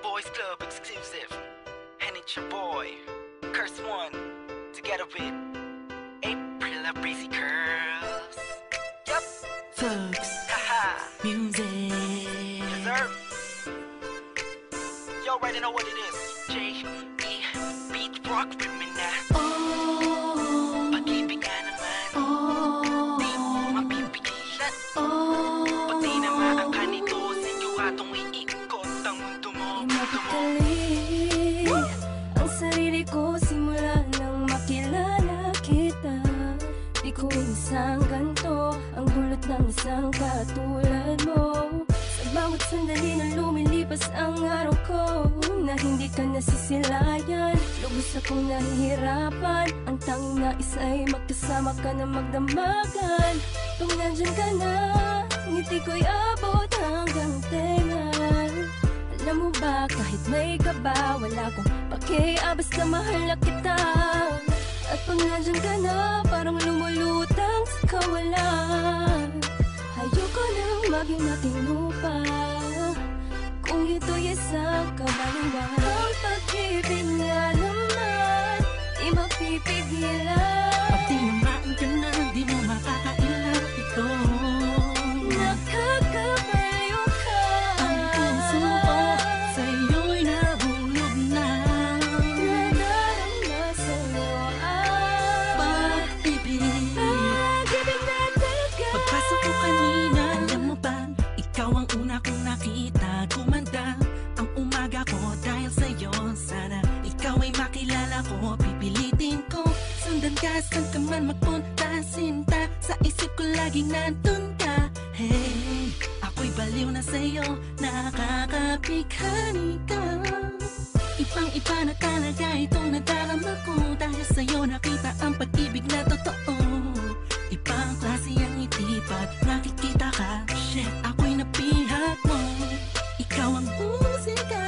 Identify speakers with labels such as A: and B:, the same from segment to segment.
A: Boys Club exclusive. And it's your boy, Curse One, together with April Breezy Curls. Yup.
B: Thugs
A: Haha.
B: Music.
A: Yes, sir. You already know what it is. J.E. Beat Rock Women na.
B: Oh,
A: Pag-ibig ka naman.
B: oh,
A: Di mo mapipigilan.
B: oh.
A: Pati na maangka nito, siguradong iikot ang mundo mo.
C: Mapakali ang sarili ko simula nang makilala kita. Di ko inasang ganito ang gulot ng isang katulad mo. Sa bawat sandali na lumilipas ang araw ko, na hindi ka nasisilayan, lubos akong nahihirapan. Ang tanging nais ay magkasama ka na magdamagan. Kung nandyan ka na, ngiti ko'y abot hanggang tenga. Alam mo ba, kahit may kaba, wala kong pakialam, basta mahal na kita. At pag nandyan ka na, parang lumulutang sa kawalan. Ayoko nang maging matino pa, kung ito'y isang kabaliwan. Ang pag-ibig nga naman, di mapipigilan.
B: Pag tinamaan ka na, di mo makakailan ito.
C: Nakakabaliw ka.
B: Ang puso ko sa'yo'y nahulog na.
C: Nadarama sa'yo ang
B: Pag-ibig.
C: pag-ibig na talaga.
B: Pagpasok ko kanina, alam mo ba, ikaw ang una kong nakita. Kumanda ang umaga ko dahil sa'yo. Sana ikaw ay makilala ko, pipilitin ko. Sundan ka, saan ka man magpunta, sinta. Sa isip ko laging nandun ka. Hey, ako'y baliw na sa'yo, nakakabighani ka. Ibang-iba na talaga itong nadarama ko. Dahil sa'yo nakita ang pag-ibig na totoo. Ibang klase ang ngiti pag nakikita ka. Shit, ako'y napihat mo. Ikaw ang musika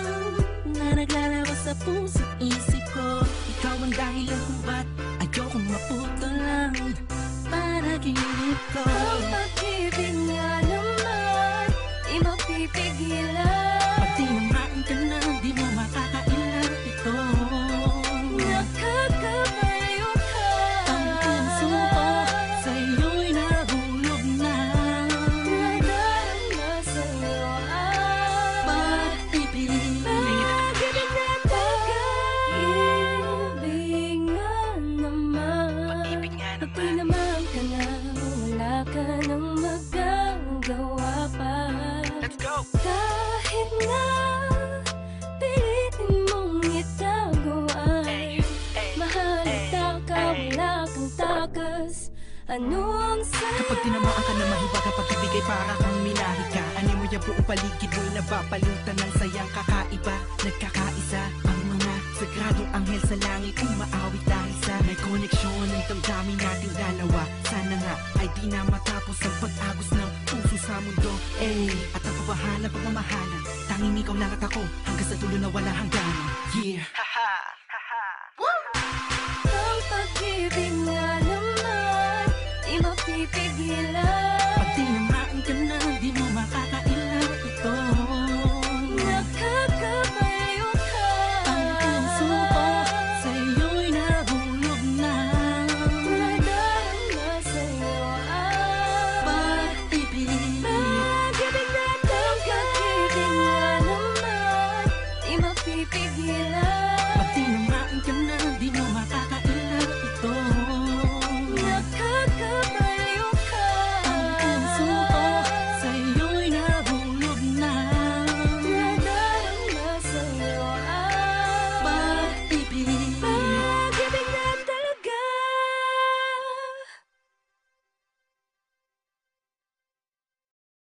B: na naglalaro sa puso't isip ko. Ikaw ang dahilan kung ba't ayokong maputo lang panaginip ko.
C: Ang pag-ibig nga naman, di mapipigilan.
B: Pag tinamaan ka na, di mo makakailan ito.
C: Nakakabaliw ka.
B: Ang puso ko sa'yo'y nahulog na.
C: Nadarama sa'yo ang
B: Pag-ibig.
C: pag-ibig na talaga. Ibig nga naman,
A: Pag-ibig nga
C: pag
A: naman.
C: tinamaan ka na, wala ka nang magagawa pa.
A: Let's go.
C: Kahit na pilitin mong itago ay mahalata ka, wala kang takas. Anong sa'yo?
D: Kapag tinamaan ka na mahiwaga, pag-ibig ay para kang minahi ka. Ani mo yung buong paligid mo'y nababalutan ng sayang kakaiba. Nagkakaisa ang mga sagradong anghel sa langit, umaawit dahil sa may koneksyon ng damdamin nating dalawa. Sana nga ay di na matapos ang pag-agos ng puso sa mundo. At ang pabahala, pagmamahalan, tanging ikaw lang at ako, hanggang sa dulo na wala hangganan. Yeah.
A: Haha. Haha.
C: Ang pag-ibig nga naman, di mapipigilan.